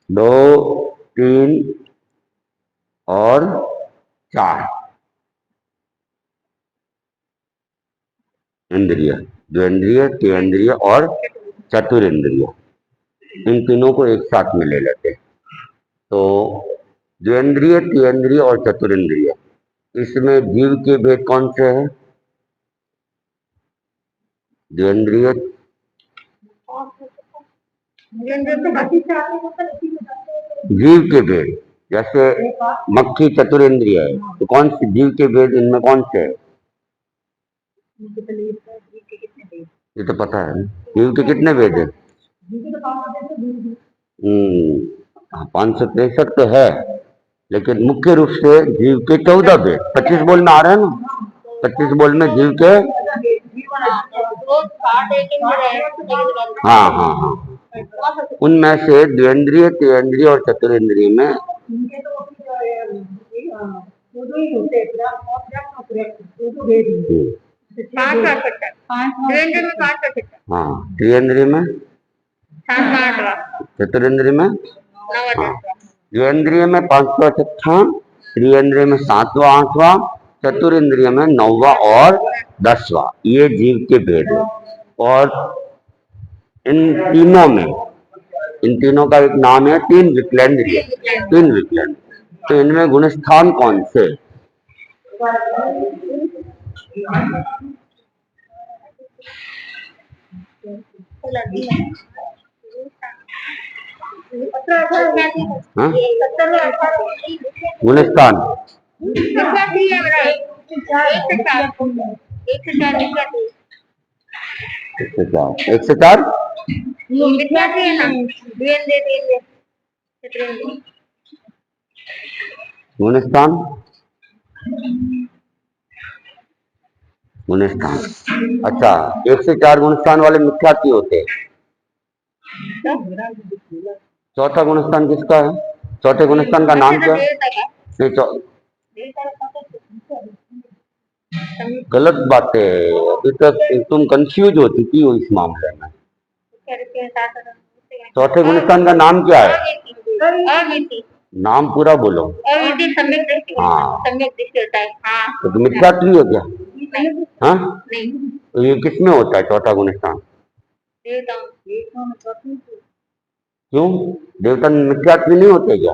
दो, तीन और चार इंद्रिय, द्वेंद्रिय, त्रिंद्रिय और चतुरिंद्रिय। इन तीनों को एक साथ में ले लेते हैं। तो द्वेंद्रिय, त्रिंद्रिय और चतुरिंद्रिय, इसमें जीव के भेद कौन से हैं? द्वेंद्रिय, जीव के भेद, जैसे मक्खी चतुरिंद्रिय है, तो कौन सी जीव के भेद इनमें कौन से है? ये तो पता है। जीव के कितने भेद है? 563 तो है, लेकिन मुख्य रूप से जीव के 14 भेद। 25 बोल में आ रहे हैं ना, 25 बोल में जीव के, हाँ हाँ हाँ, उनमें से द्वेंद्रिय, त्रिंद्रिय और चतुरिंद्रिय में हाँ, त्रिंद्रिय में, चतुरिंद्रिय में, हाँ, द्वेंद्रिय में 5छठा, त्रिंद्रिय में 7वां 8वां, चतुरिंद्रिय में 9वां और 10वां। ये जीव के भेद है। और इन तीनों का एक नाम है तीन विकलेंद्रिय। तीन विकलेंद्रिय, तो इनमें गुणस्थान कौन से? गुणस्थान 104। गुणस्थान, गुणस्थान, अच्छा, 104 गुणस्थान वाले मिथ्यात्व होते हैं। चौथा गुणस्थान किसका है? चौथे गुणस्थान का नाम क्या? नहीं, गलत बात है। अभी तक तुम कंफ्यूज हो चुकी हो इस मामले में। चौथे गुणस्थान का नाम क्या है? नाम पूरा बोलो। हाँ, तो मिथ्यात्व हो क्या? हाँ, तो ये किसमें होता है चौथा गुणस्थान? क्यों? देवता मिथ्यात्व नहीं होते क्या?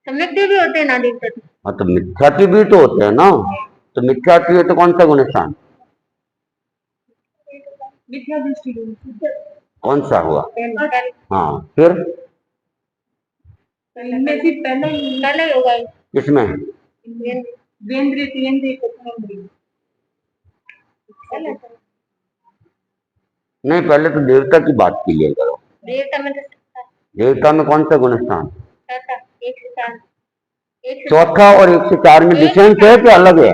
भी होते हैं ना देवता। हाँ, तो मिथ्यात्व भी तो होते हैं ना। तो मिथ्यात्व है तो कौन सा गुणस्थान? कौन सा हुआ? हाँ, फिर पहले होगा किसमें? नहीं, पहले तो देवता की बात क्लियर करो। देवता में कौन सा गुणस्थान? चौथा और 104 में डिफरेंस है कि अलग है?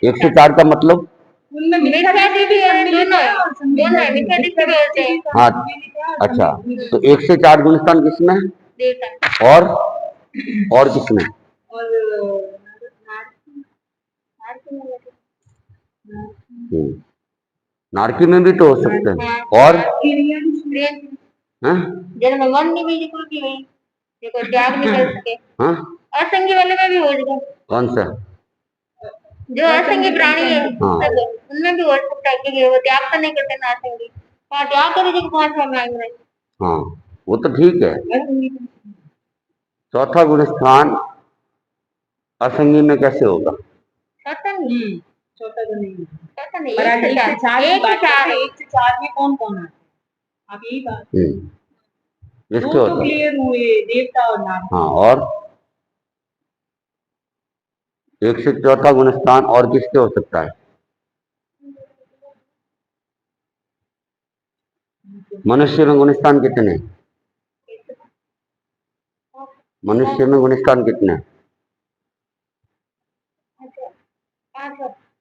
104 का मतलब हाँ, अच्छा, तो 104 गुणस्थान किसमें? और किसमें? नारकी में भी तो हो सकते हैं। और असंगी वाले में भी हो जाएगा। कौन सा? जो असंगी प्राणी है, उनमें भी हो सकता है कि वो त्याग तो नहीं करते ना असंगी। त्याग करेंगे तो 5वां में आएंगे। हाँ, वो तो ठीक है। चौथा गुणस्थान असंगी में कैसे होगा? चौथा तो नहीं, 104 में कौन कौन है? आप यही बात दो तो क्लियर हुए, देवता और नारद। हाँ, और 104 गुणस्थान और किसके हो सकता है? मनुष्य में गुणस्थान कितने? मनुष्य में गुणस्थान कितने?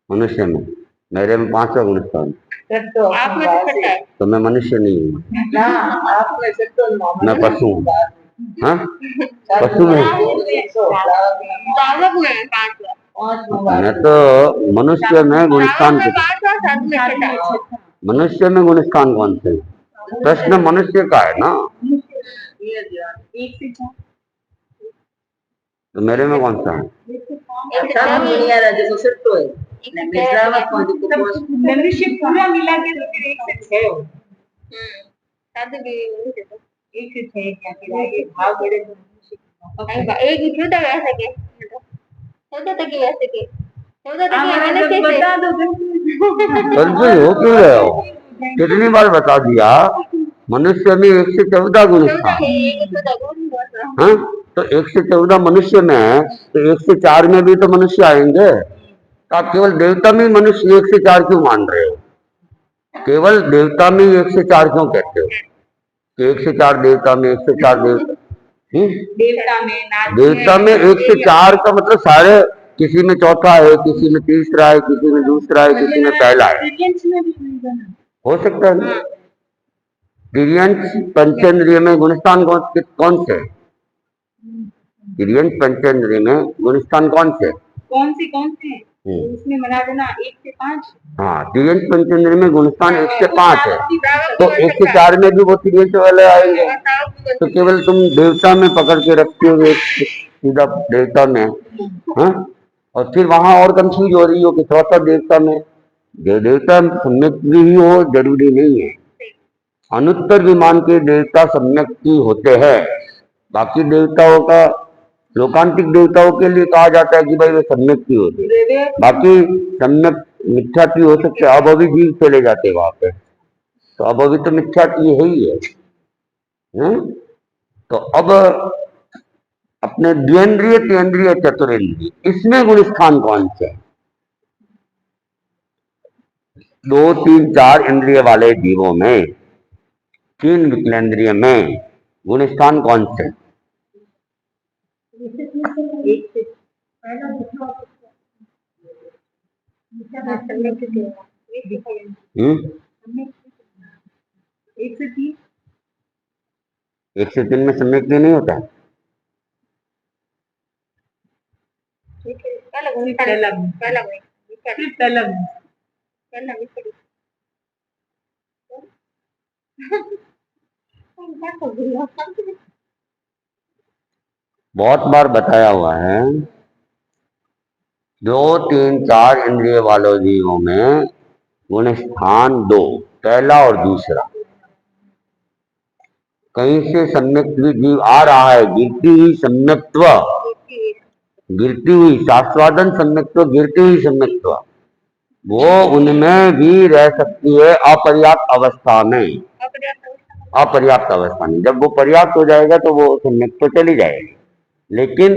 मनुष्य में, मेरे में 5वां गुणस्थान। तो मैं मनुष्य नहीं हूँ, मैं पशु हूँ। हाँ, पशु में मैं तो मनुष्य में गुणस्थान मनुष्य में गुणस्थान कौन से? प्रश्न मनुष्य का है ना, तो मेरे में कौन सा है? मनुष्य पूरा मिला के तो फिर 1 से 6 हो। साधु भी 1 से 6 क्या फिर आगे भाव बड़े एक ही छूटा वैसे के 14 तक ही वैसे के 14 तक हमारा मैंने जब कैसे बता दो कंफ्यूज हो क्यों रहे हो? कितनी बार बता दिया, मनुष्य में 1 से 14 गुणस्थान। हाँ, तो 1 से 14 मनुष्य में है, तो 1 से 4 में भी तो मनुष्य आएंगे। तो आप केवल देवता में मनुष्य 1 से 4 क्यों मान रहे हो? केवल देवता में 1 से 4 क्यों कहते हो? 1 से 4 देवता में, 1 से 4 देवता देवता में 1 से 4 का मतलब सारे, किसी में चौथा है, किसी में तीसरा है, किसी में दूसरा है, किसी में पहला है, हो सकता है। तिर्यंश पंचेंद्रिय में गुणस्थान कौन से? तिर्यंश पंचेंद्रिय में गुणस्थान कौन से? कौन से उसमें बना देना 1 से 5। हाँ, तिर्यंश पंचेंद्रिय में गुणस्थान 1 से 5 है, तो 1 से 4 में भी वो तिर्यंश वाले आएंगे। तो केवल तुम देवता में पकड़ के रखते हो, सीधा देवता में। हाँ, और फिर वहां और कंफ्यूज हो रही हो कि चौथा देवता में। देवता सम्यक भी हो जरूरी नहीं है, अनुत्तर विमान के देवता सम्यक ही होते हैं। बाकी देवताओं का, लोकांतिक देवताओं के लिए कहा जाता है कि भाई वे सम्यक ही होते, बाकी सम्यक मिथ्यात्व हो सकते, अभवी जीव चले जाते वहां पे, तो अभवी तो मिथ्यात्व है ही है। तो अब अपने द्वेंद्रिय, तेंद्रिय, चतुरेंद्रिय, इसमें गुणस्थान कौन से? 2, 3, 4 इंद्रिय वाले जीवों में, 3 विकलेंद्रिय में गुणस्थान कौन से? एक से 3 में सम्यक नहीं होता। बहुत बार बताया हुआ है, 2, 3, 4 इंद्रिय वालों जीवों में गुणस्थान 2, पहला और दूसरा। कहीं से सम्यक जीव आ रहा है, गिरती हुई सम्यक्त्व, गिरती हुई शास्वादन सम्यक्त्व, गिरती हुई सम्यक्त्व, वो उनमें भी रह सकती है अपर्याप्त अवस्था में। अपर्याप्त अवस्था में जब वो पर्याप्त हो जाएगा तो वो सम्यक्त्व चली जाएगी, लेकिन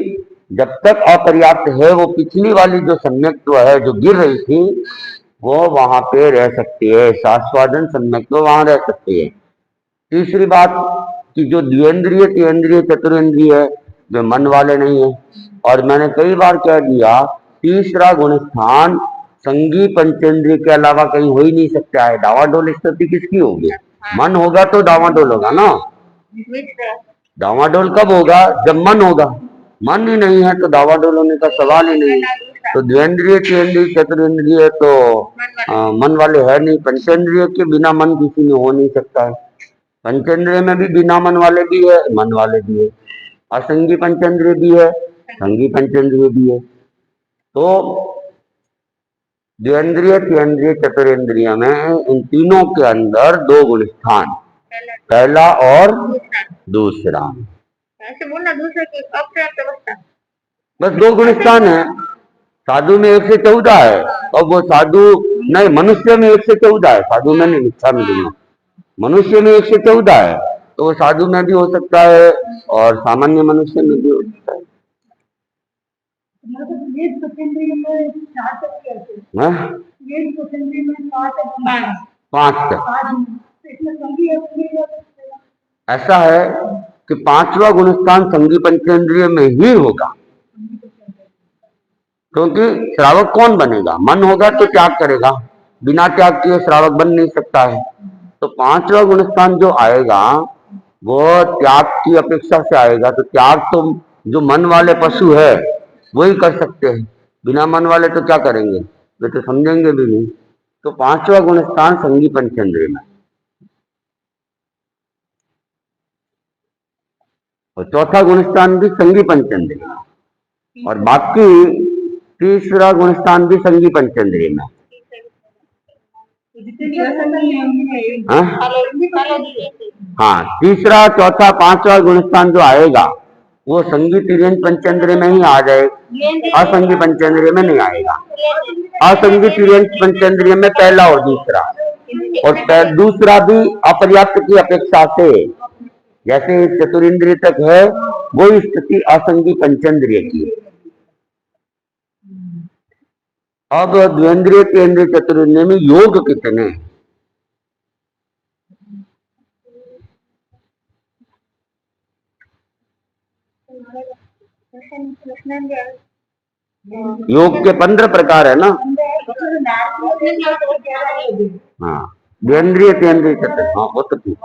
जब तक अपर्याप्त है, वो पिछली वाली जो सम्यक्त्व है जो गिर रही थी, वो वहां पे रह सकती है, शास्वादन सम्यक्त्व वहां रह सकती है। तीसरी बात कि जो द्विंद्रिय, तेंद्रिय, चतुरेंद्रिय है, जो मन वाले नहीं है, और मैंने कई बार कह दिया, तीसरा गुणस्थान संगी पंचेंद्रिय के अलावा कहीं हो ही नहीं सकता है। डावाडोल स्थिति किसकी होगी? मन होगा तो डावाडोल होगा ना। डावाडोल कब होगा? जब मन होगा। मन ही नहीं है तो डावाडोल होने का सवाल ही नहीं। तो द्वेंद्रिय, तेंद्रिय, चतुरेंद्रिय तो मन वाले है नहीं। पंचेंद्रिय के बिना मन किसी में हो नहीं सकता है। पंचेंद्रिय में भी बिना मन वाले भी है, मन वाले भी है, असंगी पंचेंद्रिय भी है, संगी पंचेंद्रिय भी है। तो द्वेंद्रिय, तेंद्रिय, चतुरेंद्रिय में इन तीनों के अंदर 2 गुणस्थान, पहला और दूसरा। ऐसे बोलना दूसरे की अपर्याप्त अवस्था, बस 2 गुणस्थान है। साधु में 1 से 14 है, और वो साधु नहीं, मनुष्य में 1 से 14 है, साधु में नहीं, मिथ्या में दूंगा। मनुष्य में 1 से 14 है, तो वो साधु में भी हो सकता है और सामान्य मनुष्य में भी हो सकता है। ऐसा है कि 5वां गुणस्थान संगी पंचेंद्रिय में ही होगा, क्योंकि श्रावक कौन बनेगा? मन होगा तो त्याग करेगा, बिना त्याग किए श्रावक बन नहीं सकता है। तो 5वां गुणस्थान जो आएगा वो त्याग की अपेक्षा से आएगा, तो त्याग तो जो मन वाले पशु है वही कर सकते हैं। बिना मन वाले तो क्या करेंगे, वे तो समझेंगे भी नहीं। तो पांचवा गुण स्थान संगी पंचेंद्रिय में, और चौथा गुण स्थान भी संगी पंचेंद्रिय में, और बाकी तीसरा गुण स्थान भी संगी पंचेंद्रिय में। हाँ? हाँ, तीसरा चौथा पांचवा गुण स्थान जो आएगा वो संगी तिर्यंत पंचेंद्रिय में ही आ जाए, असंगी पंचेंद्रिय में नहीं आएगा। असंगी तिर्यंत पंचेंद्रिय में पहला और दूसरा, और दूसरा भी अपर्याप्त की अपेक्षा से, जैसे चतुरिंद्रिय तक है वो स्थिति असंगी पंचेंद्रिय की है। अब द्वेंद्रिय केंद्रीय चतुरिंद्रिय में योग कितने? योग के 15 प्रकार है ना। हाँ, द्वेंद्रिय केंद्रीय चतुर, हाँ वो तो ठीक।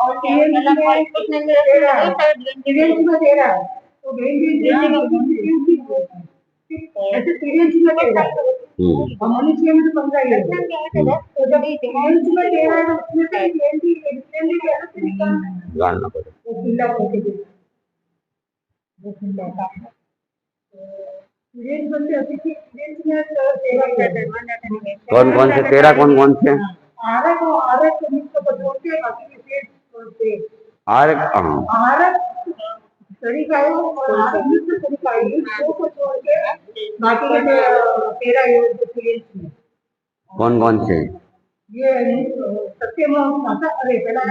मनुष्य में तो 15 ही जानना पड़ेगा। कौन कौन से 13, कौन कौन से? कौन कौन से? ये सत्य अरे पहला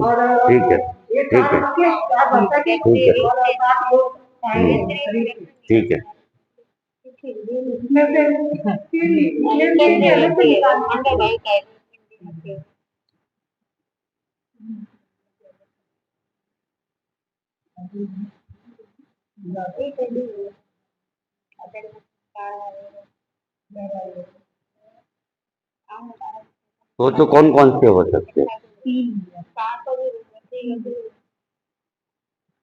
और ठीक है, ठीक है, ठीक है। तो कौन कौन से हो सकते हैं?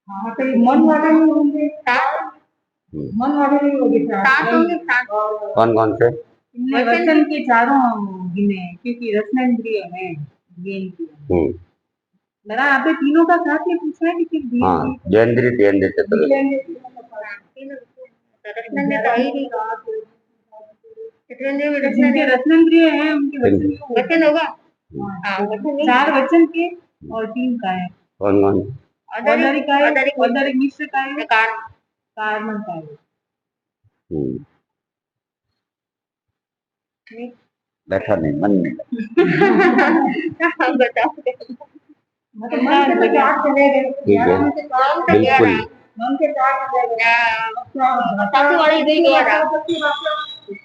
हाँ, तो मन वाले नहीं होंगे, मन वाले नहीं होंगे, कौन कौन से? वचन के चारों गिने, क्योंकि रसनेंद्रिय है, ज्ञान मेरा आप तीनों का साथ में पूछा है कि सिर्फ हाँ, ज्ञानेंद्रिय तेंद्रिय चतुर्थ। जिनके रत्नेंद्रिय है उनके वचन होगा। चार वचन के और 3 का है। कौन कौन? औदरिक का है, औदरिक मिश्र का है, कारण का है। बैठा नहीं, मन नहीं। बताओ मतलब मन के चार चले गए, ठीक है, बिल्कुल। मन के चार चले गए।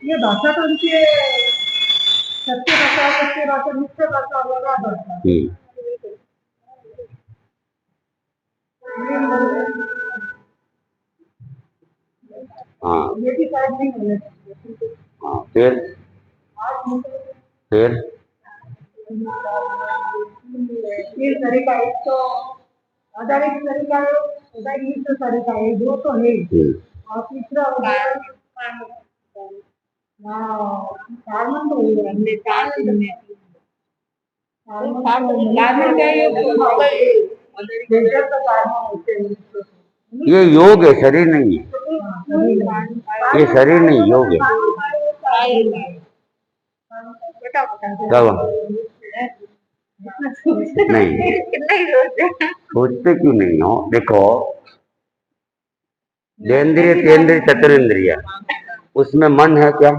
ये भाषा तो उनके सत्य भाषा मिश्र भाषा वगैरह। हाँ, ये भी शायद नहीं होना चाहिए। हाँ, फिर तरीका एक तो आधारित तरीका है, उदाहरण तरीका है, दो तो है, और तीसरा कार्बन तो है, हमने 4 दिन में कार्बन क्या है, ये योग है, शरीर नहीं है। ये शरीर नहीं, योग है। नहीं, सोचते क्यों नहीं हो? देखो, ज्ञानेंद्रिय तेंद्रिय चतुरिंद्रिय, उसमें मन है क्या?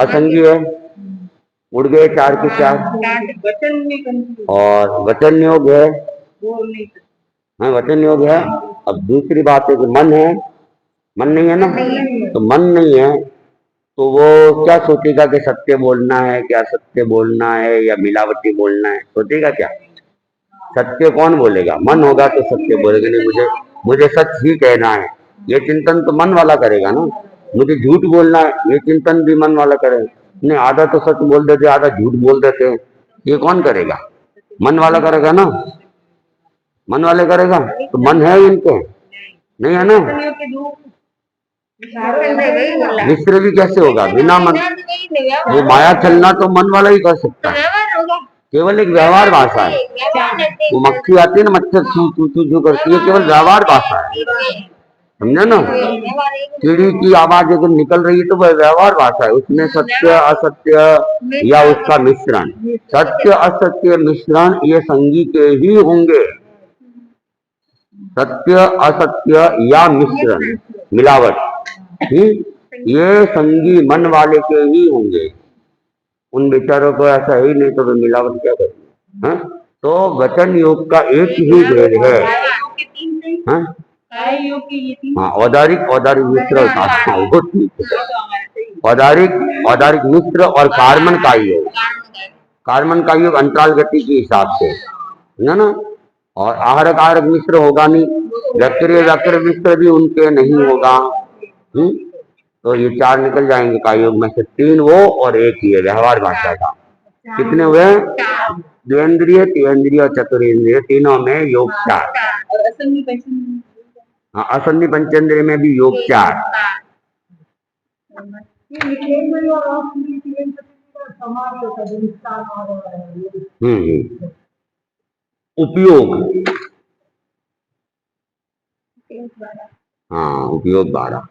असंगी है, उड़ गए 4 के 4। और वचन योग है, हाँ वचन योग है। अब दूसरी बात है कि मन है, मन नहीं है ना, तो मन नहीं है तो वो क्या सोचेगा कि सत्य बोलना है, क्या सत्य बोलना है या मिलावटी बोलना है? सोचेगा क्या? सत्य कौन बोलेगा? मन होगा तो सत्य बोलेगा। नहीं, मुझे सच ही कहना है, ये चिंतन तो मन वाला करेगा ना। मुझे झूठ बोलना है, ये चिंतन भी मन वाला करेगा। नहीं, आधा तो सच बोल देते, आधा झूठ बोल देते, ये कौन करेगा? मन वाला करेगा ना। मन वाले करेगा तो मन है इनके, नहीं है ना। वही बोला। मिश्र भी कैसे होगा बिना मन? सिद्धांत वही नहीं, व्यवहार वो माया चलना तो मन वाला ही कर सकता तो है, व्यवहार होगा। केवल एक व्यवहार भाषा है। व्यवहार नहीं, वो मक्खी आती है ना, मच्छर छू छू छू छू करती है, केवल व्यवहार भाषा है, समझे ना? व्यवहार एक चिड़ी की आवाज अगर निकल रही है तो वह व्यवहार भाषा है, उसमें सत्य असत्य या उसका मिश्रण, सत्य असत्य मिश्रण ये संगी के ही होंगे। सत्य असत्य या मिश्रण मिलावट, ये संगी मन वाले के ही होंगे। उन बेचारों को ऐसा ही नहीं तो वे मिलावट क्या करेंगे? हाँ? तो वचन योग का एक ही भेद है। योग के तीन थे, हाँ? काय योग के ये तीन हाँ, औदारिक औदारिक मिश्र और कार्बन, वो ठीक है। तो हमारे सही औदारिक औदारिक मिश्र और कार्बन का योग, कार्बन का योग अंतराल गति के हिसाब से है ना। और आहरक आहरक मिश्र होगा नहीं, व्याक्रिय व्याक्रिय मिश्र भी उनके नहीं होगा। तो ये चार निकल जाएंगे का योग में से, तीन वो और एक ये व्यवहार भाषा का। कितने हुए? द्वेंद्रिय तीन्द्रिय और चतुरेंद्रिय, तीनों में योग चार। और असंगी पंचमी हाँ, असंधि पंचेंद्रिय में भी योग चार। उपयोग, हाँ उपयोग 12,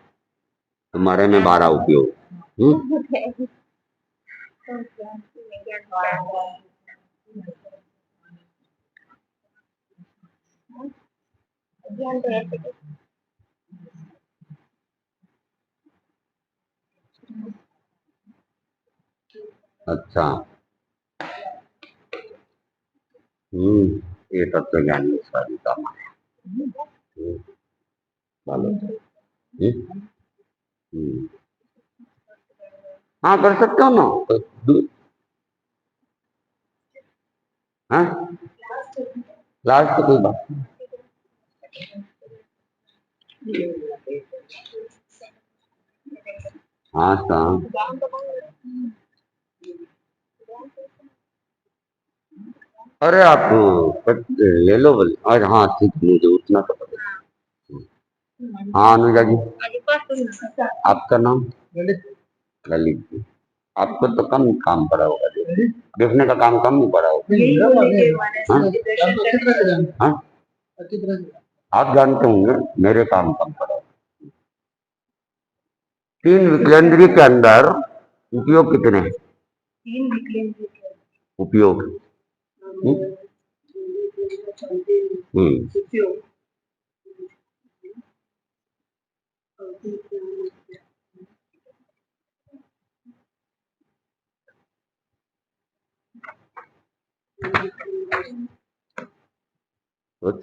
तुम्हारे में 12 उपयोग। ज्ञान तो ऐसे के अच्छा, ये तत्व ज्ञान में सारी काम है। हाँ कर सकते हो ना। हाँ लास्ट तो कोई बात नहीं। हाँ अरे आप ले लो बोले, और हाँ ठीक, मुझे उठना तो पड़ेगा। हाँ अनुजा जी, आपका नाम? ललित जी। आपको तो कम काम पड़ा होगा, देखने का काम कम नहीं पड़ा होगा। हाँ? आप जानते होंगे मेरे काम कम पड़ा होगा। 3 विकलेंद्रिय के अंदर उपयोग कितने हैं? 3 विकलेंद्रिय उपयोग उपयोग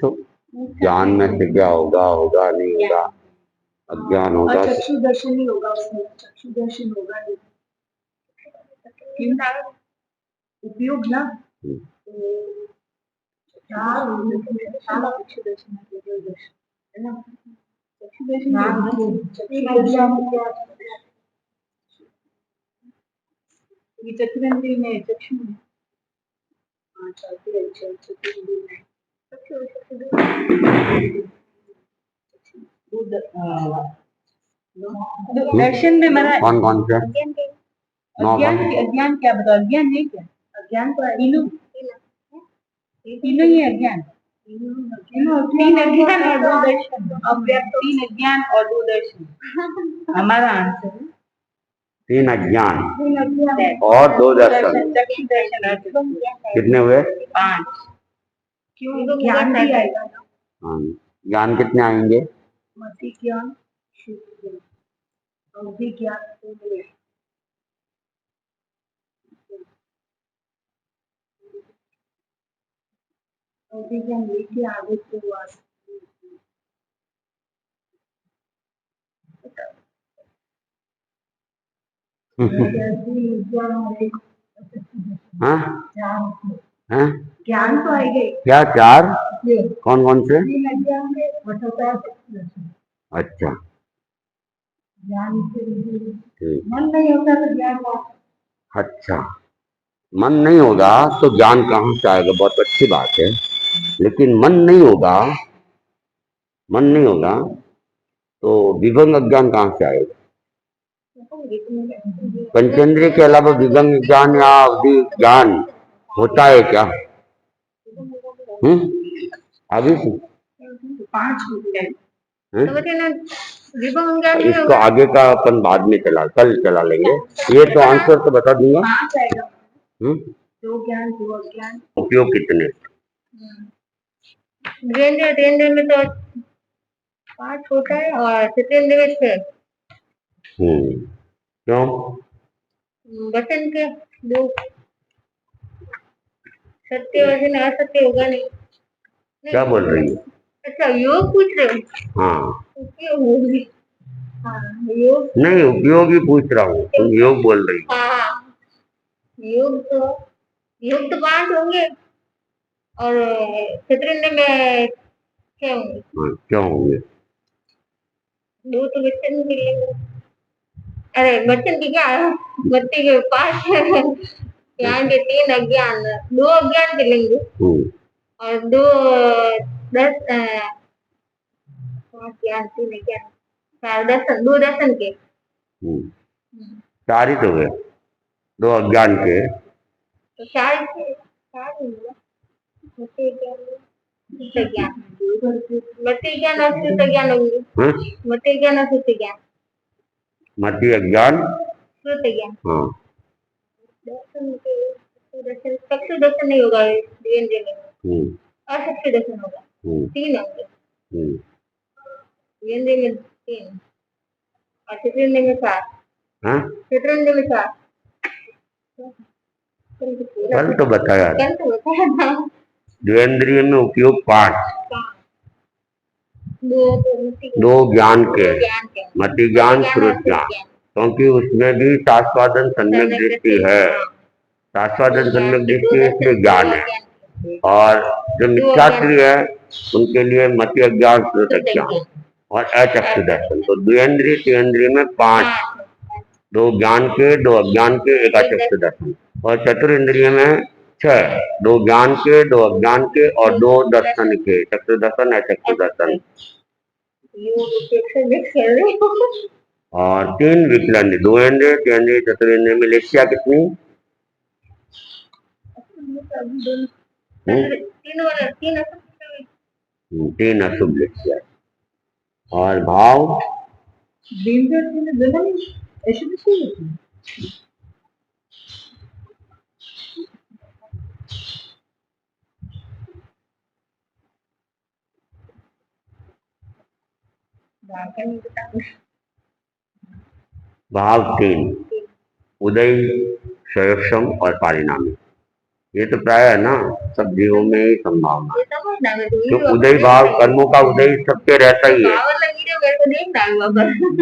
तो ज्ञान में से क्या होगा, होगा नहीं होगा, अज्ञान होगा। चक्षु दर्शन ही होगा उसमें, चक्षु दर्शन होगा नहीं। उपयोग ना चक्षु दर्शन है ना, चक्षु दर्शन ये चतुरेंद्रिय में चक्षु में, दर्शन में मरा कौन कौन से? अज्ञान क्या बताओ? अज्ञान नहीं क्या? अज्ञान तो तीनों ही अज्ञान, 3 अज्ञान और 2 दर्शन, अव्यक्त 3 अज्ञान और 2 दर्शन हमारा आंसर है। 3 अज्ञान और 2 दर्शन, चक्षु दर्शन कितने हुए? 5। क्यों? ज्ञान भी आएगा ना। हाँ, ज्ञान कितने आएंगे? मति ज्ञान, शुद्ध ज्ञान, अवधि ज्ञान, अवधि ज्ञान लेके आगे तो हाँ? हाँ? ज्ञान तो आएगा। क्या 4? कौन कौन से? अच्छा मन नहीं होता तो ज्ञान। अच्छा, मन नहीं होगा तो ज्ञान कहाँ से आएगा? बहुत अच्छी बात है, लेकिन मन नहीं होगा तो विभंग अज्ञान कहाँ से आएगा? पंचेंद्रिय के अलावा विभंग ज्ञान या अवधि ज्ञान होता है क्या? आगे से पांच होते हैं। हैं? तो बच्चे ना विभंग ज्ञान नहीं इसको होगा। आगे का अपन बाद में कल चला लेंगे। ये तो आंसर तो बता दूंगा। पांच आएगा। हम्म? दो ज्ञान, दो अज्ञान। उपयोग कितने? ज्ञानेंद्रिय में तो 5 होता है और सतेंद्र में 6। क्यों? वचन के 2, सत्य वचन असत्य होगा नहीं। क्या बोल रही है? अच्छा योग पूछ रहे हो? हाँ उपयोग होगी। हाँ योग नहीं, उपयोग ही पूछ रहा हूँ, तुम योग बोल रही हो। हाँ योग तो 5 होंगे और सतेंद्र में 6 होंगे। हाँ, क्यों होंगे? 2 तो वचन के लेंगे। अरे वचन की क्या है? बत्ती के 5 ज्ञान के 3 अज्ञान, 2 अज्ञान के लेंगे और 2 10 5 ज्ञान 3 अज्ञान 4 दर्शन, 2 दर्शन के। चार ही तो गए, 2 अज्ञान के। तो 4 से 4 होंगे। बत्ती ज्ञान, बत्ती ज्ञान और शुद्ध ज्ञान होंगे। बत्ती ज्ञान और शुद्ध ज्ञान, मति अज्ञान शुद्ध ज्ञान। हाँ दर्शन के दर्शन, चक्षु दर्शन नहीं होगा धीरे में, और चक्षु दर्शन होगा। 3 होंगे धीरे में 3 और चतुर्थ में 4। चतुर्थ में 4 कल तो बताया था। द्वेंद्रिय में उपयोग 5, 2 ज्ञान के, मति ज्ञान श्रुत ज्ञान, क्योंकि उसमें भी शास्वादन सम्यक दृष्टि है। शास्वादन सम्यक दृष्टि इसमें ज्ञान है। और जो मिथ्यात्रि है उनके लिए मति अज्ञान श्रुत अज्ञान और अचक्षु दर्शन। तो द्वेंद्रिय त्रिंद्रिय में 5, 2 ज्ञान के, 2 अज्ञान के, 1 अचक्षु दर्शन। और चतुर्ंद्रिय में 6, 2 ज्ञान के, 2 अज्ञान के और 2 दर्शन के, चक्षु दर्शन अचक्षु दर्शन। और 3 विकलन, 2 इंद्रिय, 3 इंद्रिय, चतुर्ंद्रिय में लेखिया कितनी? 3 अशुभ लेखिया। और भाव भाव 3, उदय, संयक्षम और पारिणामी। ये तो प्राय है ना, सब जीवों में ही संभावना है। तो उदय भाव, कर्मों का उदय सबके रहता ही है।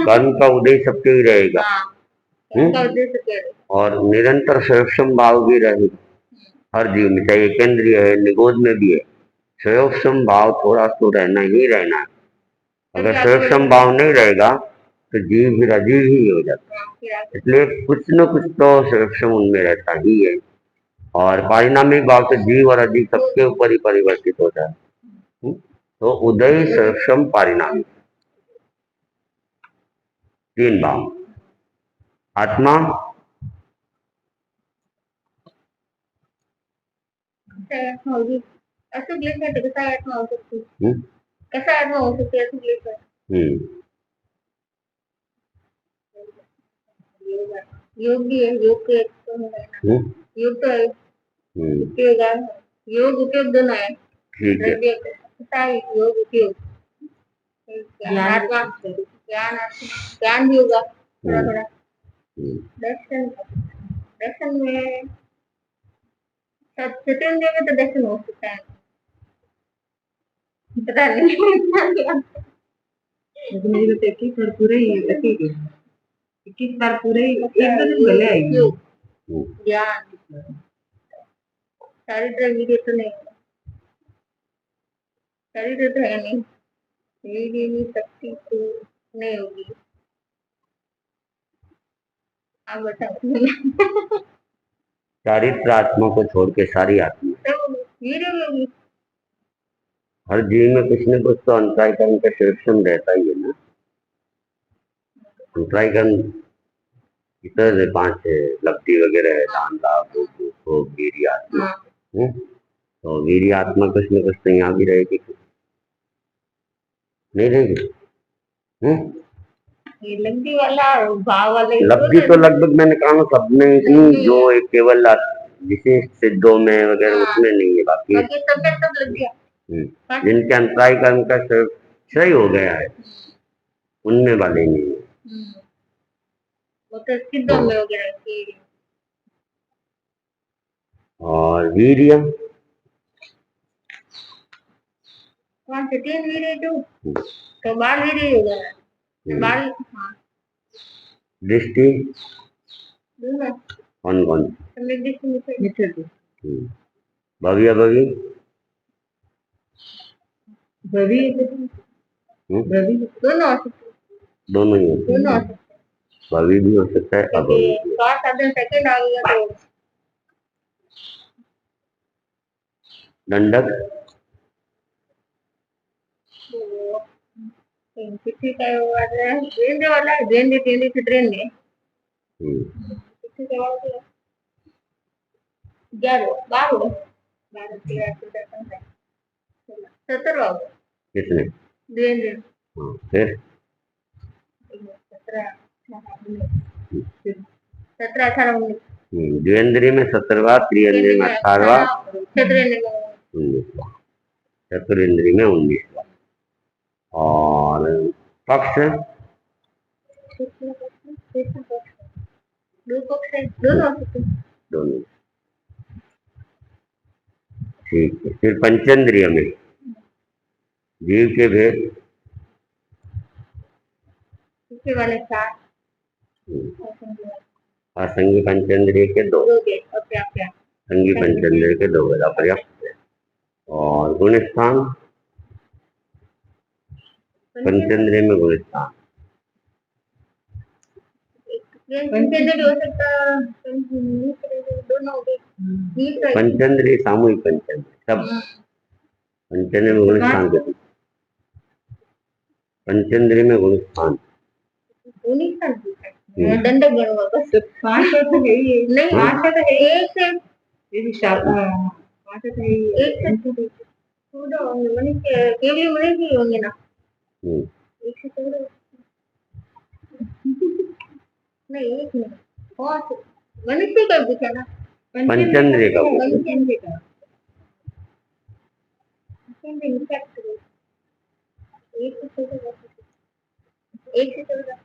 कर्म का उदय सबके ही रहेगा। और निरंतर संयक्षम भाव भी रहेगा हर जीव में, चाहे केंद्रीय है, निगोद में भी है। संयक्षम भाव थोड़ा तो रहना ही रहना है। अगर संयक्षम भाव नहीं रहेगा तो जीव फिर अजीव ही हो जाता है। इसलिए कुछ न कुछ तो संयक्षम उनमें रहता ही है। और पारिणामिक भाव से जीव और अजीव सबके ऊपर ही परिवर्तित होता है। तो उदय, संयक्षम, पारिणामिक 3 भाव। आत्मा अशुभ लेकर तो कैसा आत्मा हो सकती है? कैसा आत्मा हो सकती है अशुभ लेकर? योग भी है, योग के तो है, योग तो है, उपयोग है, योग उपयोग दोनों है। ठीक है, योग उपयोग आत्मा ज्ञान, ज्ञान भी होगा थोड़ा थोड़ा। दर्शन, दर्शन में चतुर्थ में तो दर्शन हो सकता है, पता नहीं। मेरे तो 21 बार पूरे ही 21 बार पूरे ही एक दो दिन पहले आई ज्ञान चारित्र विधि तो नहीं, चारित्र तो है नहीं, विधि शक्ति तो नहीं होगी। आप बताओ। चारित्र आत्मा को छोड़ के सारी आत्मा, तो हर जीव में कुछ न कुछ तो अंतराय कर्म का संयक्षम रहता ही है ना। ट्राई कर, इधर 5 लब्धि वगैरह है, दान लाभ भोग वीर्यात्मक। हाँ तो वीर्यात्मक कुछ न कुछ तो यहाँ भी रहेगी, नहीं रहेगी। ये लब्धि वाला भाव वाले लब्धि तो लगभग मैंने कहा ना सब में इतनी, जो एक केवल विशेष सिद्धों में वगैरह हाँ। उसमें नहीं है, बाकी बाकी सब में सब लग गया। जिनके अंतराय कर्म का क्षय हो गया है उनमें वाले नहीं है। वो तो सिद्धों में हो गया कि और वीर्य, वहाँ से 3 वीर्य तो बाल वीर्य हो गया। बाल हाँ दृष्टि दोनों कौन कौन, सम्यक दृष्टि मिथ्या दृष्टि भव्य भवि, भवि भवि दोनों हो सकते दोनों ही होते दोनों हो हैं, सकते भवि भी हो सकता है अभवि भी। क्योंकि स्वार्थ साधन सेकंड आ गया तो दंडक, किसी का ट्रेन वाला ट्रेन से ट्रेन है किसी का 11 12 12 13 14 17 हो किसने, ट्रेन फिर 17 17 18 19 द्विवेंद्रिय में 17वां, त्रिवेंद्रिय में 18वां, चतुरेंद्र चतुरेंद्रिय में 19वां। और पक्ष, दोनों, ठीक है। फिर पंचेंद्रिय में जीव के भेद, वाले 7 असंगी पंचेंद्रिय के 2, संगी पंचेंद्रिय के 2 बजा पर्याप्त है। और गुण स्थान, पंचेंद्रिय में गुण स्थान, पंचेंद्रिय हो सकता दोनों पंचेंद्रिय सामूहिक पंचेंद्रिय सब पंचेंद्रिय में गुण स्थान के, पंचेंद्रिय में गुण स्थान दंडक गण होगा बस 5 तो है ही है। नहीं 8 तो है एक से ये भी शाखा 5 तो है ही है। एक से चौदह मनुष्य केवल मनुष्य ही होंगे ना एक से 14 नहीं एक नहीं और मनुष्य का पूछा ना पंचेंद्रिय का पंचेंद्रिय का एक से 14 एक से 14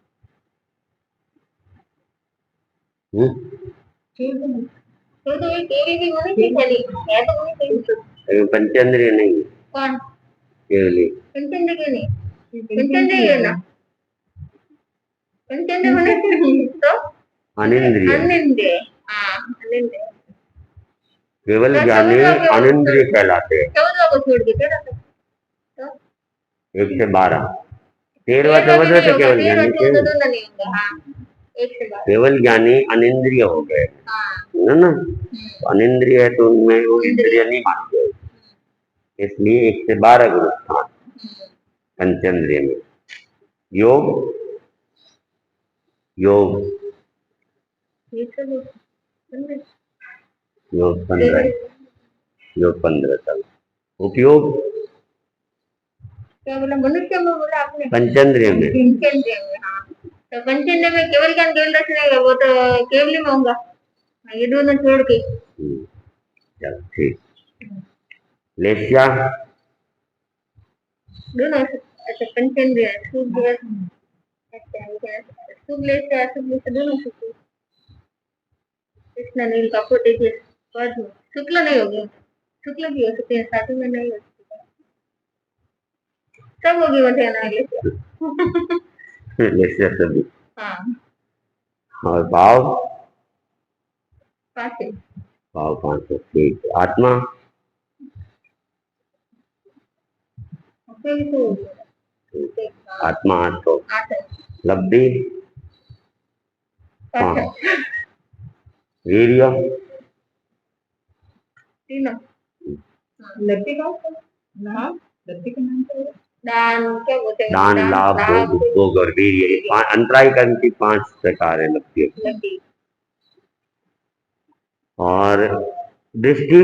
तो एक केवल भी मनुष्य चली है तो मनुष्य पंचेंद्रिय नहीं है, कौन केवली पंचेंद्रिय नहीं पंचेंद्रिय है ना पंचेंद्रिय मनुष्य तो अनिंद्रिय, अनिंद्रिय हाँ अनिंद्रिय केवल ज्ञानी अनिंद्रिय कहलाते हैं। 14 को छोड़ के 13 तो 1 से 12, 13वां 14वां तो केवल ज्ञानी के, दोनों नहीं होगा हाँ 1 से 12 केवल ज्ञानी अनिंद्रिय हो गए हाँ है ना। तो अनिंद्रिय है तो उनमें वो इंद्रिय नहीं मानते, इसलिए 1 से 12 गुण स्थान पंचेंद्रिय में। योग, योग योग 15, योग 15 तक। उपयोग क्या बोला मनुष्य में बोला आपने पंचेंद्रिय में, पंचेंद्रिय में हाँ तो पंचेंद्रिय में केवल ज्ञान केवल दर्शन है वो तो केवल में होगा ये दोनों छोड़ के चलो ठीक। लेस्या, दोनों अच्छा पंचेंद्रिय शुभ अच्छा शुभ लेस्या अशुभ लेस्या दोनों शुभ कृष्ण नील कपट पद्म शुक्ल नहीं होगी शुक्ल भी हो सकते हैं स्टार्टिंग में नहीं हो सकते सब होगी मुझे ना लेस्या सभी। हाँ और भाव, 5 भाव 5, ठीक है। आत्मा, आत्मा 8 तो लब्धि, वीर्य, तीनों लड़के का हाँ लड़के का नाम क्या है? दान क्या बोलते हैं, दान, दान लाभ, लाभ भोग, भोग और वीर्य, ये अंतरायी कर्म की 5 प्रकार है लगती है। लगी। और दृष्टि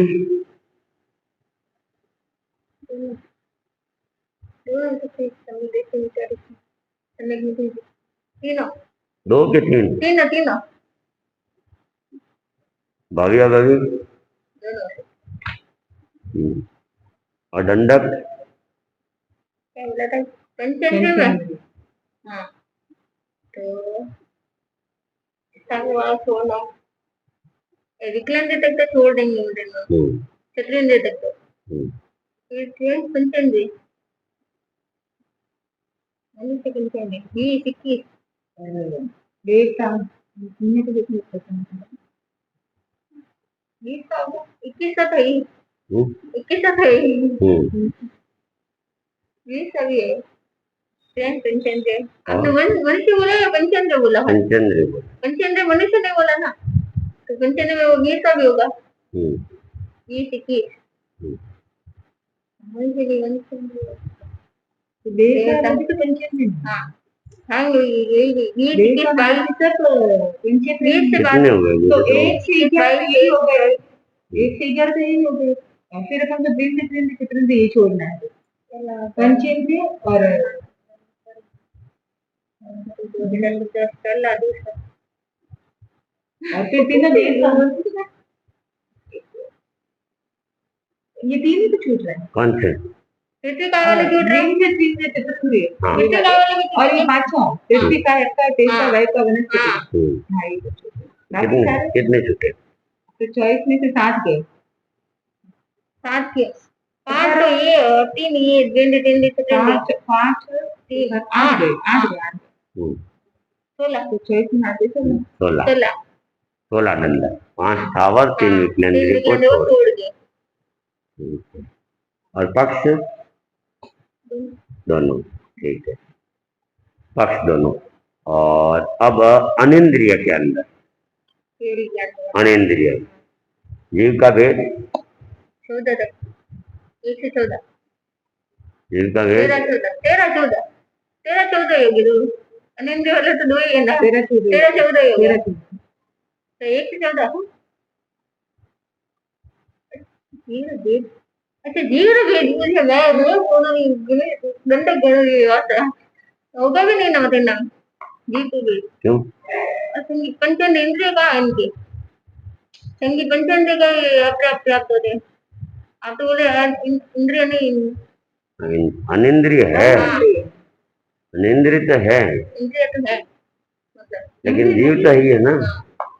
दोनों दोनों तो ठीक समुद्र विचार तीनों 2 के 3, तीनों तीनों भव्य भवि, दोनों और दंडक क्या बोला था, पंचेंद्रिय में। पंचेंद्रिय। हाँ तो वाला छोड़ना, विकलांग तक तो छोड़ देंगे उधर, क्षत्रिय तक तो फिर थे पंचेंद्रिय, मनुष्य पंचेंद्रिय ये 21 एक काम तुमने तो देखी पसंद है। 20 का 21 का था ही, 21 का था ही, 20 का भी है। ट्रेन पंचेंद्रिय आपने मनुष्य बोला या पंचेंद्रिय बोला? पंचेंद्रिय बोला। पंचेंद्रिय मनुष्य नहीं बोला ना, तो पंचेंद्रिय में वो 20 का भी होगा, 20 21 मनुष्य भी मनुष्य देवता भी तो पंचेंद्रिय। हाँ हाँ ये 20 21 22 तक पंचेंद्रिय 20 से कितने हो गए? तो 1 से 11 22 यही हो गए, 1 से 11 तो यही हो गए, और फिर अपन तो 20 से 30 कितने से ये छोड़ना है पंचेंद्रिय और फिर तीनों देवता, ये तीन ही तो छूट रहे हैं। कौन से? पृथ्वी का वाले छूट रहे हैं, पृथ्वी का वाले भी और ये पांचों पृथ्वी का है, तेज का, वायु का, वनस्पति हाँ का, हाँ ये तो छूटे। बाकी कितने सारे कितने छूटे? तो 24 में से 7 गए, 7 के 5 तो ये और 3 ये गेंदे गेंदे तो गेंदे 5 3 8 गए, 8 गए, 16 तो 24 में आते थे 16 16 16 दंडक, 5 स्थावर, 3 विकलेंद्रिय को गेंदे छोड़। छोड़ के और पक्ष दोनों, ठीक है, पक्ष दोनों। और अब अनिंद्रिय के अंदर, केड़ी क्या अनिंद्रिय जीव का भेद, 14 तक 1 से 14 जीव का भेद 13 14 होगी दो, अनिंद्रिय वाले तो 2 ही है ना, 13 14 ही होगा, तो 1 से 14 जीव भेद। अच्छा जीव भेद मुझे मैं गंडक गण आता होगा भी नहीं ना, मतलब ना जीव को भेद क्यों? पंचेंद्र इंद्रिय का है इनके, संगीत पंचेंद्र का अपर्याप्त प्राप्त होते हैं, आप तो बोले इंद्रिय नहीं, अनिंद्रिय है, अनिंद्रिय तो है, इंद्रिय तो है मतलब, लेकिन जीव तो ही है ना।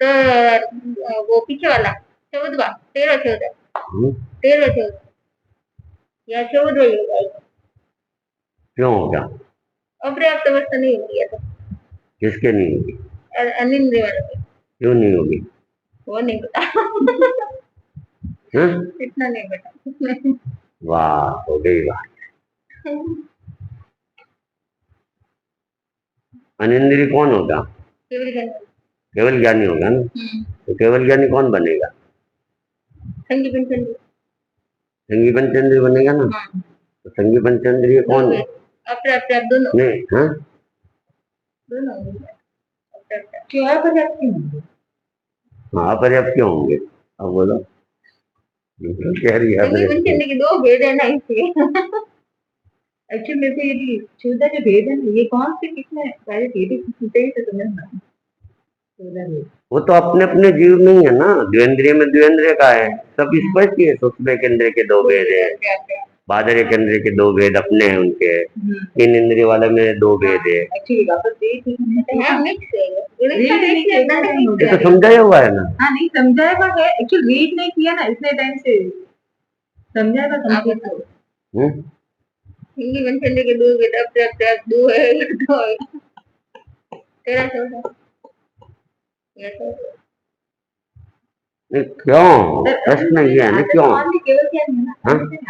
तो वो पीछे वाला 14 13 14 या 14 ही होगा, क्यों होगा? अपर्याप्त अवस्था नहीं होगी या तो किसके नहीं होगी? अनिंद्रिय वाले की। क्यों नहीं होगी? वो नहीं पता हाँ? इतना नहीं पता वाह, हो गई बात। अनिंद्रिय कौन होगा? केवल ज्ञान। केवल ज्ञानी होगा ना, तो केवल ज्ञानी कौन बनेगा? संगी पंचेंद्रिय, संगी पंचेंद्रिय बनेगा ना, तो संगी पंचेंद्रिय कौन है? अपर्याप्त दोनों नहीं, हाँ दोनों क्यों अपर्याप्त क्यों होंगे? हाँ, अपर्याप्त क्यों होंगे? अब बोलो, कह रही है संगी पंचेंद्रिय के 2 भेद है ना इसलिए एक्चुअली मेरे को ये चौदह जो भेद है ना, ये कौन से किसने सारे भेद छूटे ही तो समझना 14 भेद। वो तो अपने अपने जीव में ही है ना, द्वेंद्रिय में द्वेंद्रिय का है, सब स्पष्ट ही है। सूक्ष्म केंद्र के 2 भेद है, बादर केंद्र के 2 भेद अपने हैं उनके, 3 इंद्रिय वाले में 2 भेद है। एक्चुअली वापस भेद हाँ मिक्स है, ये तो समझाया हुआ है ना। हाँ नहीं समझाएगा है, एक्चुअली रीड नहीं किया ना इतने टाइम से, समझाएगा कंप्लीट को। संगी पंचेंद्रिय के 2 भेद अपर्याप्त 2 है, 2 है 13 14 ये तो क्यों? प्रश्न ये है ना, क्यों? केवल ज्ञानी है ना,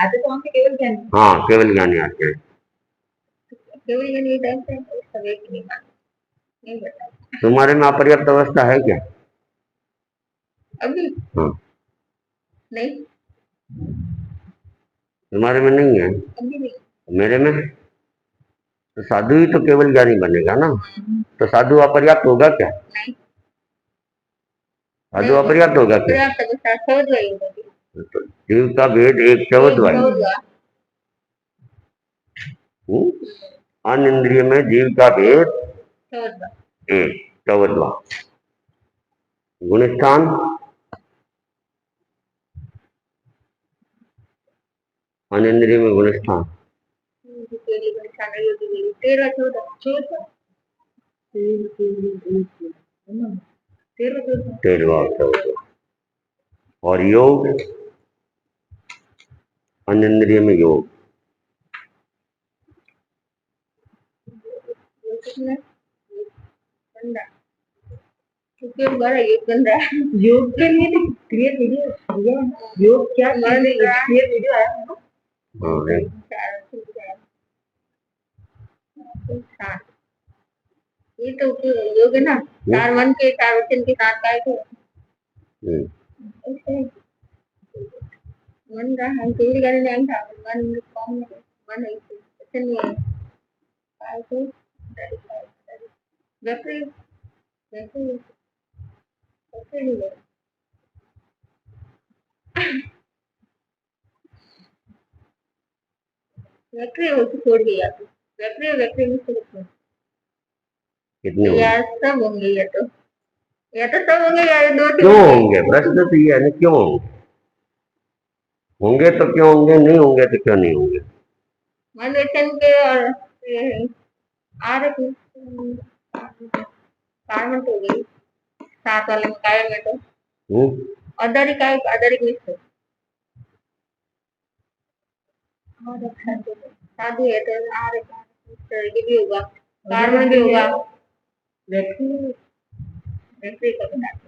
आते तो हमसे केवल ज्ञानी। हाँ, केवल ज्ञानी आते हैं। केवल ज्ञानी टाइम से सब एक नहीं बता तुम्हारे में अपर्याप्त अवस्था है क्या? अभी हाँ, नहीं, तुम्हारे में नहीं है, अभी नहीं, मेरे में तो साधु ही तो केवल ज्ञानी बनेगा ना। तो साधु अपर्याप्त होगा क्या? नहीं साधु अपर्याप्त होगा क्या? पर्याप्त के साथ समझ गई होगी। तो जीव का भेद एक चौदवा है। अन्य इंद्रिय में जीव का भेद एक चौदवा। गुणस्थान अन्य इंद्रिय में गुणस्थान 13 14 तेरहवा चौदवा। और योग अन्य इंद्रिय में योग योग के लिए तो क्लियर वीडियो दिया है। योग क्या चीज है, क्लियर वीडियो आया है ना। हाँ है। ये तो योग है ना, 4 मन के 4 वचन के साथ काय थे। मन रहा हम केवल गाने नहीं था, मन कौन है, मन है वचन नहीं है काय थे वैसे वैसे वैसे नहीं है। वैसे वो तो छोड़ गया तो वैसे वैसे नहीं छोड़ कितने होंगे? यार सब होंगे या तो सब होंगे या दो क्यों होंगे? प्रश्न तो ये है ना, क्यों होंगे? होंगे तो क्यों होंगे, नहीं होंगे तो क्यों नहीं होंगे? मन वचन के और आरक कार्बन तो हो गई 7 वाले में काय में तो अदारी काय अदारी मिश्र साधु है तो आरक मिश्र ये भी होगा, कार्बन भी होगा। वैसे का बताते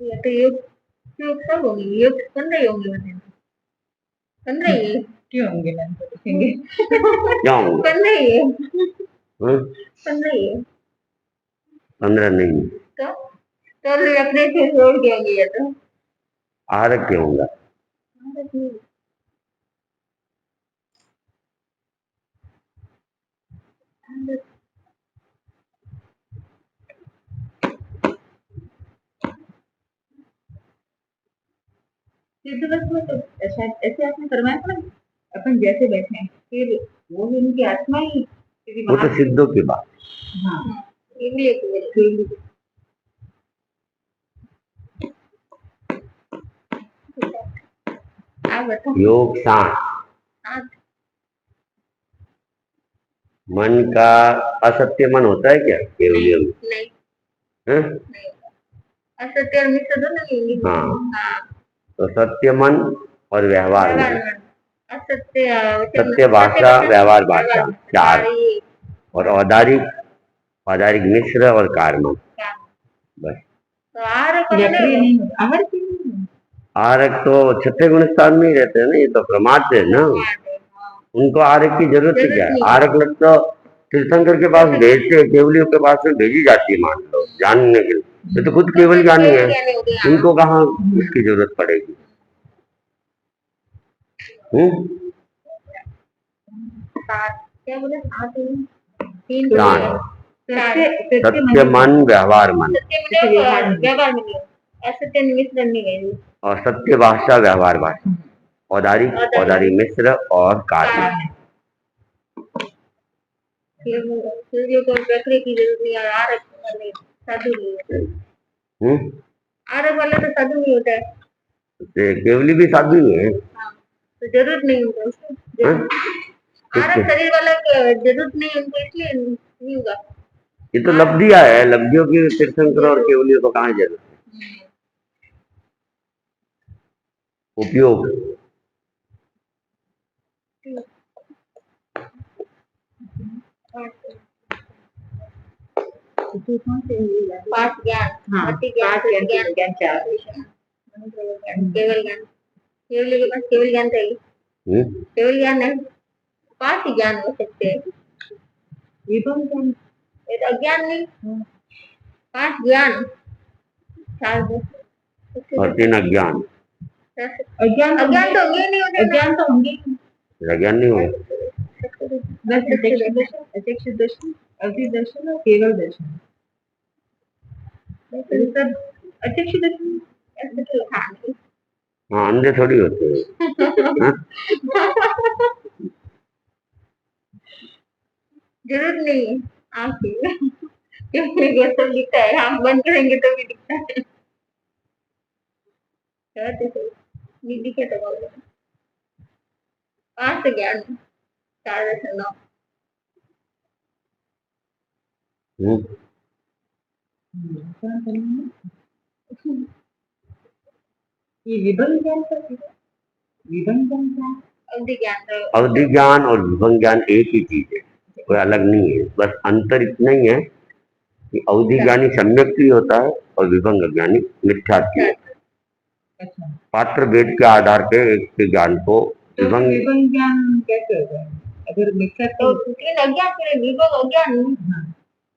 ये तो योग सब होंगे, योग 15 होंगे वैसे 15 ही क्यों होंगे मैम तो देखेंगे। क्या होंगे? 15 ही है 15 ही है नहीं तो अपने से छोड़ के होंगे ये तो आरक क्यों होगा? सिद्ध बस में तो ऐसा ऐसे आपने करवाया था ना, अपन जैसे बैठे हैं फिर वो भी उनकी आत्मा ही क्योंकि वो तो सिद्धों की बात। हाँ ये भी एक आप बताओ योग शांत हाँ मन का असत्य मन होता है क्या केवलियम? नहीं हैं? नहीं असत्य और मिथ्या दोनों नहीं होंगे। हाँ तो सत्य मन और व्यवहार मन, असत्य सत्य भाषा व्यवहार भाषा 4 और औदारिक मिश्र और कार्मन बस। तो आरक नहीं अमर क्यों नहीं है? आरक तो छठे गुण स्थान में ही रहते हैं ना, ये तो प्रमाद है ना, उनको आरक की जरूरत क्या है? आरक लग तो तीर्थंकर के पास भेजते हैं, केवलियों के पास में भेजी जाती है, मान लो जानने के लिए, ये तो खुद केवल ज्ञानी है, इनको कहाँ इसकी जरूरत पड़ेगी? क्या बोले सत्य मन व्यवहार मन व्यवहार में असत्य मिश्र नहीं है और सत्य भाषा व्यवहार भाषा औदारिक मिश्र और कार्य। सूर्य को बैठने की जरूरत नहीं है, आरक वाले साधु नहीं है। आरक वाले तो साधु नहीं होता है, केवली भी साधु ही है। हाँ, तो जरूरत नहीं उनको उसको आरक शरीर वाला जरूरत नहीं उनको, इसलिए नहीं होगा। ये तो लब्धियां है, लब्धियों की तीर्थंकर और केवलियों को कहाँ जरूरत है? उपयोग पाठ ज्ञान ज्ञान 4 केवल ज्ञान केवल के पास केवल ज्ञान चाहिए, केवल ज्ञान है 5 ज्ञान हो सकते हैं, ये तो अज्ञान नहीं 5 ज्ञान, 4 दर्शन, और 3 अज्ञान। अज्ञान अज्ञान तो ये नहीं होता ना। अज्ञान तो होंगे ही। अज्ञान नहीं हुए। बस प्रत्यक्ष दर्शन, अति दर्शन और केवल दर्शन। तो सब प्रत्यक्ष दर्शन ऐसे तो था नहीं। हाँ, अंधे थोड़ी होते हैं। हाँ? जरूरत नहीं है आंखें क्योंकि ये सब दिखता है, आंख बंद करेंगे तो भी दिखता है। कहते थे नहीं दिखे तो बोलो। 5 ज्ञान, 4 दर्शन, 9। हम्म, ये विभंग ज्ञान का विभंग ज्ञान क्या है? अवधि ज्ञान तो अवधि ज्ञान और विभंग ज्ञान एक ही चीज है, कोई अलग नहीं है। बस अंतर इतना ही है कि अवधि ज्ञानी सम्यक्ति होता है और विभंग ज्ञानी मिथ्यात्व। अच्छा, पात्र भेद के आधार पे एक के ज्ञान को तो विभंग। विभंग ज्ञान कैसे होता है? अगर मिथ्या तो तो 3 अज्ञान फिर विभंग अज्ञान, हाँ,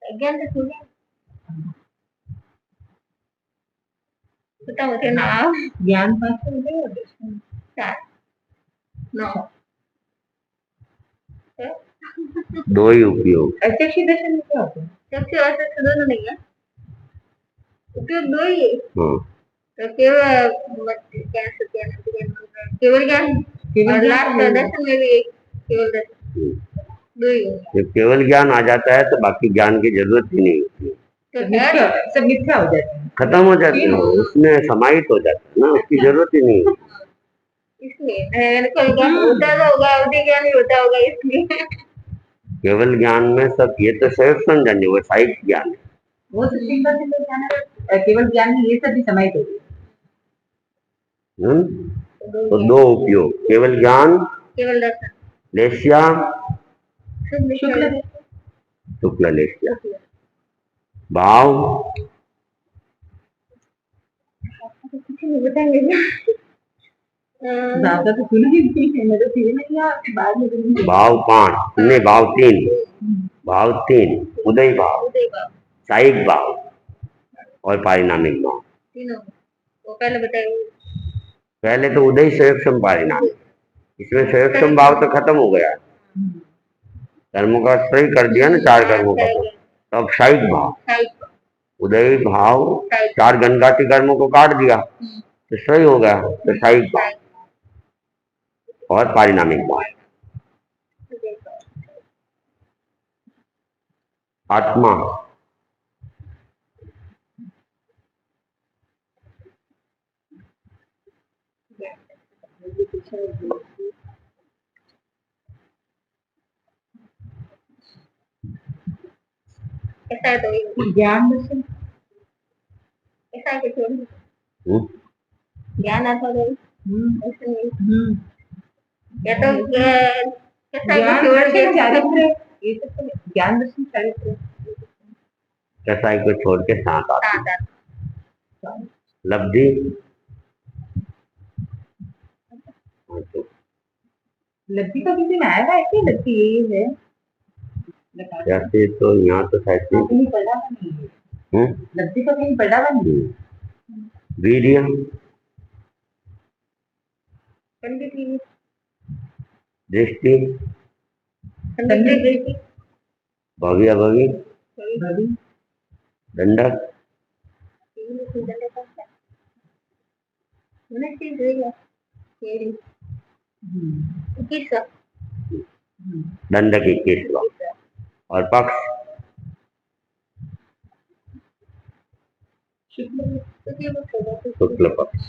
अज्ञान तो थोड़ी बताओ थे ना। ज्ञान 5 हो गए और दर्शन 4, 9। दो ही उपयोग। प्रत्यक्ष दर्शन में क्या होता है? सबसे ऐसे तो दोनों नहीं है, उपयोग 2 ही है। हाँ, तो केवल क्या सकते हैं, केवल ज्ञान केवल और ज्ञान लास्ट तो दर्शन में भी एक केवल दर्शन, 2 ही है। जब केवल ज्ञान आ जाता है तो बाकी ज्ञान की जरूरत ही नहीं होती है, तो सब मिथ्या सब मिथ्या हो जाता है। खत्म हो जाते हैं, उसमें समाहित हो जाता है ना, उसकी जरूरत ही नहीं है। इसलिए मेरे को ज्ञान होता तो होगा, अवधि ज्ञान ही होता होगा इसलिए। केवल ज्ञान में सब ये तो सहज समझन है, वो साहित्य ज्ञान है। वो सब सिंगल सिंगल ज्ञान है, केवल ज्ञान में ये सब भी समाहित हो गए। तो 2 उपयोग, केवल ज्ञान, केवल दर्शन, लेस्या, शुक्ल शुक्ल लेस्या। भाव, कुछ नहीं बताएंगे। ज्यादा तो सुना ही नहीं है, मैं तो फिर नहीं यार बाद में सुनूंगी। भाव 5 नहीं, भाव 3, भाव 3 उदय भाव, उदय भाव, साइक भाव और पारिणामिक भाव। तीनों वो पहले बताइए। पहले तो उदय संयक्षम पारिणामिक, इसमें संयक्षम भाव तो खत्म हो गया, कर्मों का सही कर दिया ना, 4 कर्मों का। तो अब साइक भाव, उदय भाव 4 गणघाती कर्मों को काट दिया तो सही हो गया, तो साइक भाव और पारिणामिक भाव। आत्मा, ऐसा है तो ज्ञान दर्शन ऐसा है कि छोड़ हम्म, ज्ञान आता तो ऐसा नहीं, या तो कैसा है ज्ञान कि छोड़ दर्शन के चारित्र, ये सब तो ज्ञान दर्शन चारित्र। कसाई को छोड़ के साथ आता। साथ आता। लब्धि, हाँ, तो लब्धि का किसी में आया था ऐसे लब्धि यही है बता दो। जैसे तो यहाँ तो शायद हाँ, कहीं पढ़ा हुआ नहीं है, लब्धि का कहीं पढ़ा हुआ नहीं है। वीर्य, पंडित दृष्टि, पंडित भव्य भवि, भवि दंडक, दंडक 21वां और पक्ष शुक्ल शुक्ल पक्ष।